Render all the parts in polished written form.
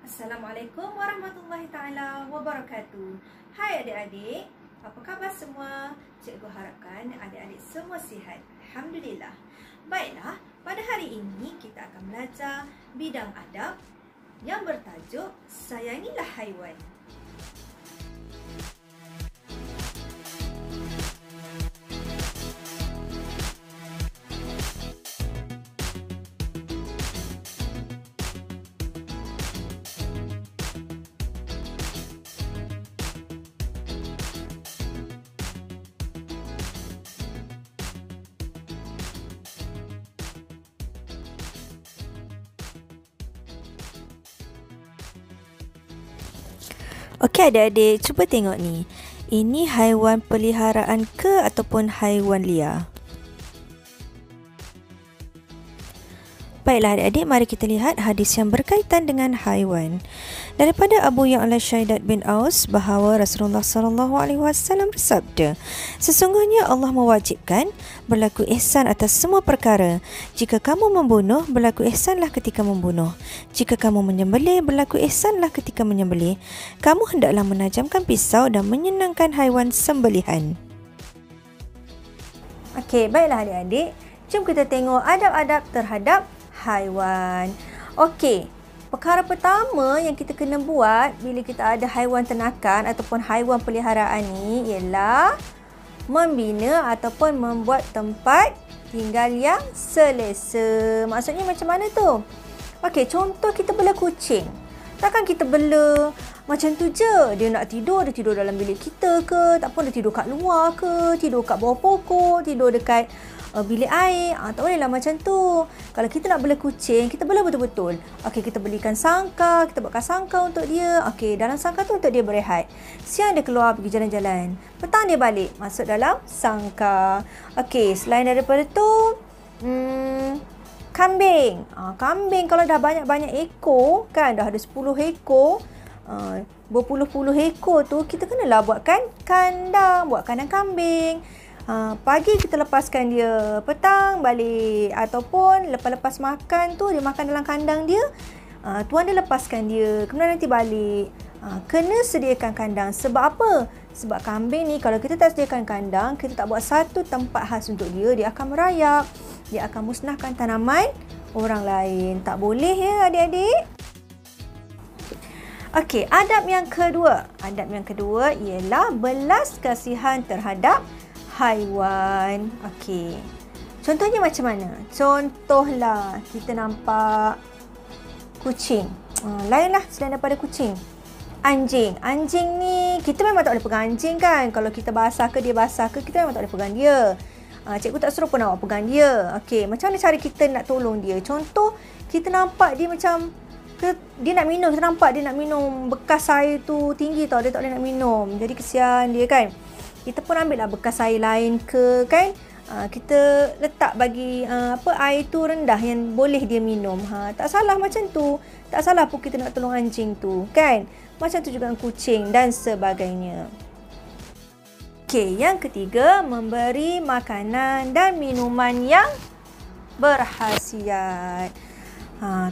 Assalamualaikum warahmatullahi taala wabarakatuh. Hai adik-adik, apa khabar semua? Cikgu harapkan adik-adik semua sihat. Alhamdulillah. Baiklah, pada hari ini kita akan belajar bidang adab yang bertajuk Sayangilah Haiwan. Okey adik-adik, cuba tengok ni. Ini haiwan peliharaan ke ataupun haiwan liar? Baiklah adik-adik, mari kita lihat hadis yang berkaitan dengan haiwan. Daripada Abu Ya'la Syaidat bin Aus bahawa Rasulullah SAW bersabda, sesungguhnya Allah mewajibkan berlaku ihsan atas semua perkara. Jika kamu membunuh, berlaku ihsanlah ketika membunuh. Jika kamu menyembelih, berlaku ihsanlah ketika menyembelih. Kamu hendaklah menajamkan pisau dan menyenangkan haiwan sembelihan. Okey, baiklah adik-adik. Jom kita tengok adab-adab terhadap haiwan. Okey, perkara pertama yang kita kena buat bila kita ada haiwan ternakan ataupun haiwan peliharaan ni ialah membina ataupun membuat tempat tinggal yang selesa. Maksudnya macam mana tu? Okey, contoh kita bela kucing. Takkan kita bela macam tu je. Dia nak tidur, dia tidur dalam bilik kita ke, tak pun dia tidur kat luar ke, tidur kat bawah pokok, tidur dekat bilik air. Tak bolehlah macam tu. Kalau kita nak bela kucing, kita bela betul-betul. Okey, kita belikan sangkar, kita buatkan sangkar untuk dia. Okey, dalam sangkar tu untuk dia berehat. Siang dia keluar pergi jalan-jalan. Petang dia balik, masuk dalam sangkar. Okey, selain daripada tu, kambing. Kambing kalau dah banyak-banyak ekor, kan, dah ada 10 ekor, berpuluh-puluh ekor tu, kita kenalah buatkan kandang, buat kandang kambing. Pagi kita lepaskan dia, petang balik, ataupun lepas-lepas makan tu dia makan dalam kandang dia, tuan dia lepaskan dia, kemudian nanti balik. Kena sediakan kandang. Sebab apa? Sebab kambing ni kalau kita tak sediakan kandang, kita tak buat satu tempat khas untuk dia, dia akan merayap, dia akan musnahkan tanaman orang lain. Tak boleh ya adik-adik. Okey, adab yang kedua. Adab yang kedua ialah belas kasihan terhadap haiwan. Okey. Contohnya macam mana? Contohlah kita nampak kucing. Lainlah selain daripada kucing. Anjing. Anjing ni kita memang tak boleh pegang anjing kan. Kalau kita basah ke dia basah ke, kita memang tak boleh pegang dia. Cikgu tak suruh pun awak pegang dia. Okey, macam mana cara kita nak tolong dia? Contoh, kita nampak dia macam dia nak minum, kita nampak dia nak minum, bekas air tu tinggi tau, dia tak boleh nak minum. Jadi kesian dia kan. Kita pun ambil lah bekas air lain ke, kan. Kita letak bagi air tu rendah yang boleh dia minum. Tak salah macam tu. Tak salah pun kita nak tolong anjing tu, kan. Macam tu juga kucing dan sebagainya. Okey, yang ketiga, memberi makanan dan minuman yang berkhasiat.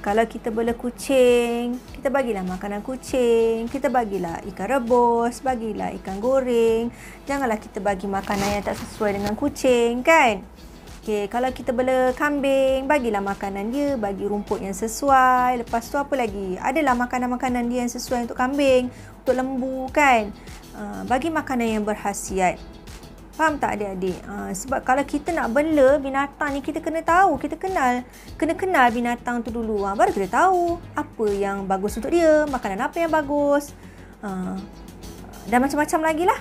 Kalau kita bela kucing, kita bagilah makanan kucing, kita bagilah ikan rebus, bagilah ikan goreng. Janganlah kita bagi makanan yang tak sesuai dengan kucing, kan? Okey, kalau kita bela kambing, bagilah makanan dia, bagi rumput yang sesuai. Lepas tu apa lagi? Adalah makanan-makanan dia yang sesuai untuk kambing, untuk lembu, kan? Bagi makanan yang berkhasiat. Faham tak adik-adik? Sebab kalau kita nak bela binatang ni, kita kena tahu, kita kena kenal binatang tu dulu. Baru kita tahu apa yang bagus untuk dia, makanan apa yang bagus. Dan macam-macam lagi lah.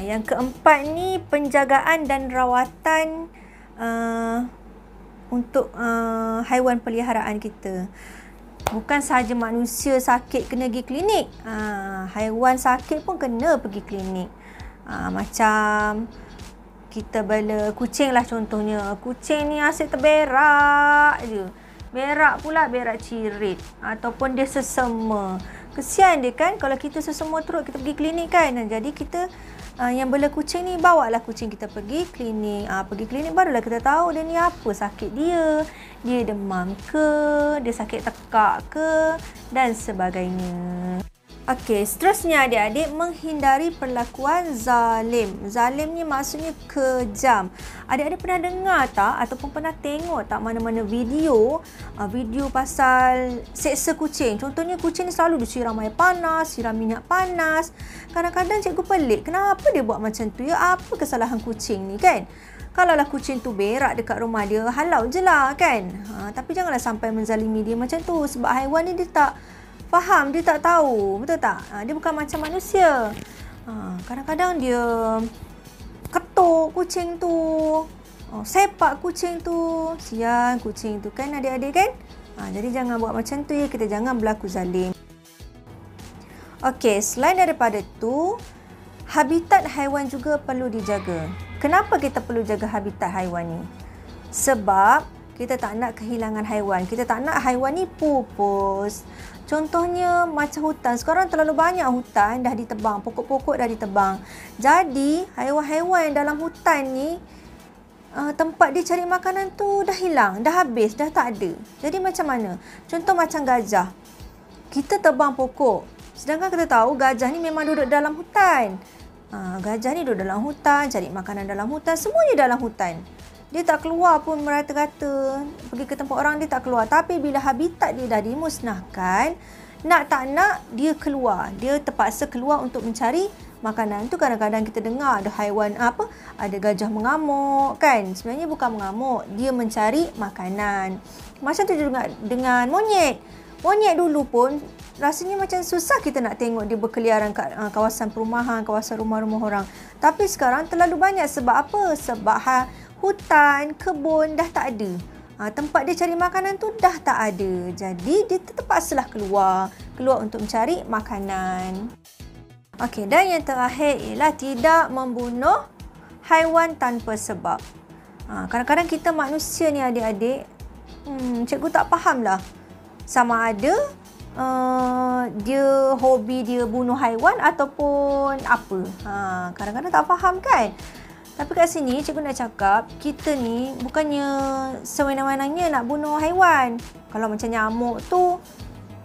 Yang keempat ni, penjagaan dan rawatan untuk haiwan peliharaan kita. Bukan sahaja manusia sakit kena pergi klinik. Haiwan sakit pun kena pergi klinik. Macam kita bela kucing lah contohnya. Kucing ni asyik terberak je. Berak pula, berak cirit. Ataupun dia sesama. Kesian dia kan kalau kita sesama teruk kita pergi klinik kan. Jadi kita yang bela kucing ni, bawalah kucing kita pergi klinik. Pergi klinik barulah kita tahu dia ni apa sakit dia. Dia demam ke, dia sakit tekak ke dan sebagainya. Okey, seterusnya adik-adik, menghindari perlakuan zalim. Zalim ni maksudnya kejam. Adik-adik pernah dengar tak ataupun pernah tengok tak mana-mana video pasal seksa kucing? Contohnya kucing ni selalu disiram air panas, siram minyak panas. Kadang-kadang cikgu pelik, kenapa dia buat macam tu ya? Apa kesalahan kucing ni kan? Kalaulah kucing tu berak dekat rumah dia, halau je lah kan? Tapi janganlah sampai menzalimi dia macam tu, sebab haiwan ni dia tak faham, dia tak tahu, betul tak? Dia bukan macam manusia. Kadang-kadang dia ketuk kucing tu, sepak kucing tu, sian kucing tu kan adik-adik kan? Jadi jangan buat macam tu ya, kita jangan berlaku zalim. Okey, selain daripada tu, habitat haiwan juga perlu dijaga. Kenapa kita perlu jaga habitat haiwan ni? Sebab kita tak nak kehilangan haiwan. Kita tak nak haiwan ni pupus. Contohnya macam hutan. Sekarang terlalu banyak hutan dah ditebang. Pokok-pokok dah ditebang. Jadi haiwan-haiwan yang dalam hutan ni, tempat dia cari makanan tu dah hilang. Dah habis. Dah tak ada. Jadi macam mana? Contoh macam gajah. Kita tebang pokok. Sedangkan kita tahu gajah ni memang duduk dalam hutan. Gajah ni duduk dalam hutan. Cari makanan dalam hutan. Semuanya dalam hutan. Dia tak keluar pun merata-rata. Pergi ke tempat orang dia tak keluar. Tapi bila habitat dia dah dimusnahkan, nak tak nak dia keluar. Dia terpaksa keluar untuk mencari makanan. Tu kadang-kadang kita dengar ada haiwan ada gajah mengamuk kan. Sebenarnya bukan mengamuk, dia mencari makanan. Macam tu juga dengan monyet. Monyet dulu pun rasanya macam susah kita nak tengok dia berkeliaran kat kawasan perumahan, kawasan rumah-rumah orang. Tapi sekarang terlalu banyak. Sebab apa? Sebab hutan, kebun dah tak ada. Tempat dia cari makanan tu dah tak ada. Jadi dia terpaksalah keluar untuk mencari makanan. Okey, dan yang terakhir ialah tidak membunuh haiwan tanpa sebab. Kadang-kadang kita manusia ni adik-adik, cikgu tak faham lah. Sama ada dia hobi dia bunuh haiwan ataupun apa. Kadang-kadang tak faham kan. Tapi kat sini cikgu nak cakap, kita ni bukannya sewenang-wenangnya nak bunuh haiwan. Kalau macam nyamuk tu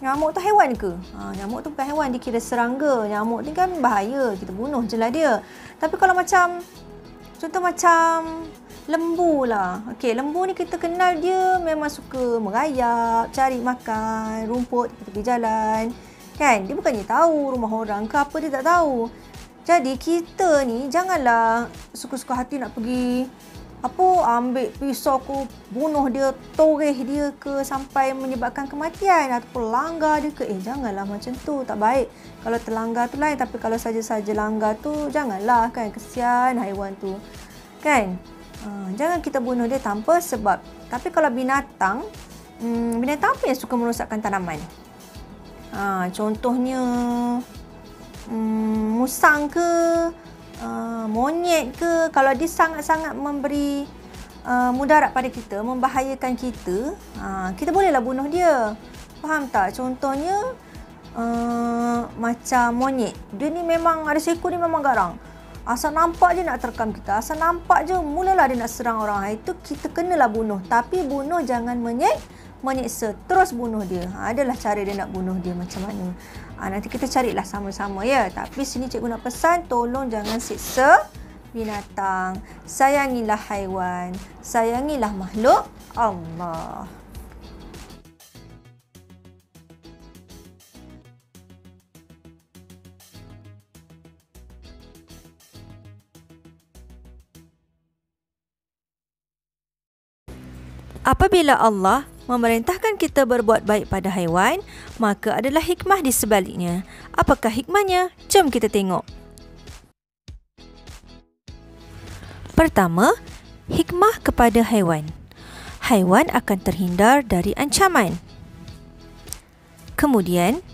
haiwan ke? Nyamuk tu bukan haiwan, dia kira serangga. Nyamuk ni kan bahaya, kita bunuh je lah dia. Tapi kalau macam, contoh macam lembu lah. Okey, lembu ni kita kenal dia memang suka merayap, cari makan, rumput di tepi jalan. Kan? Dia bukannya tahu rumah orang ke apa, dia tak tahu. Jadi kita ni janganlah suka-suka hati nak pergi ambil pisau ku bunuh dia, toreh dia ke sampai menyebabkan kematian ataupun langgar dia ke. Janganlah macam tu, tak baik. Kalau terlanggar tu lain, tapi kalau saja-saja langgar tu janganlah kan, kesian haiwan tu. Kan? Jangan kita bunuh dia tanpa sebab. Tapi kalau binatang apa yang suka merosakkan tanaman? Contohnya musang ke, monyet ke, kalau dia sangat-sangat memberi mudarat pada kita, membahayakan kita, kita bolehlah bunuh dia. Faham tak? Contohnya macam monyet, dia ni memang ada seekor, dia memang garang. Asal nampak je nak terkam kita, asal nampak je mulalah dia nak serang orang. Itu kita kenalah bunuh. Tapi bunuh jangan menyeksa, terus bunuh dia. Adalah cara dia nak bunuh dia macam mana. Nanti kita carilah sama-sama ya. Tapi sini cikgu nak pesan, tolong jangan siksa binatang. Sayangilah haiwan, sayangilah makhluk Allah. Apabila Allah memerintahkan kita berbuat baik pada haiwan, maka adalah hikmah di sebaliknya. Apakah hikmahnya? Jom kita tengok. Pertama, hikmah kepada haiwan. Haiwan akan terhindar dari ancaman. Kemudian,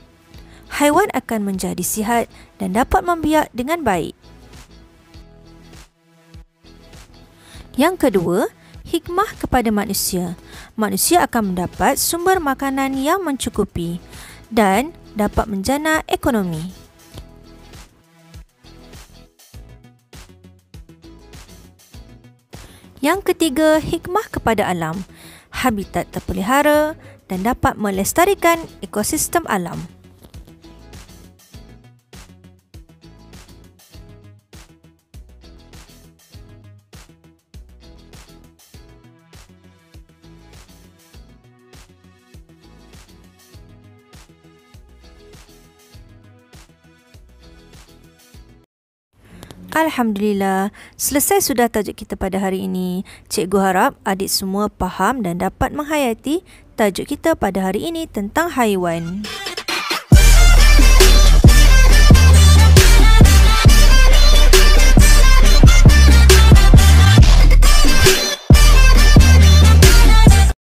haiwan akan menjadi sihat dan dapat membiak dengan baik. Yang kedua, hikmah kepada manusia. Manusia akan mendapat sumber makanan yang mencukupi dan dapat menjana ekonomi. Yang ketiga, hikmah kepada alam, habitat terpelihara dan dapat melestarikan ekosistem alam. Alhamdulillah, selesai sudah tajuk kita pada hari ini. Cikgu harap adik semua faham dan dapat menghayati tajuk kita pada hari ini tentang haiwan.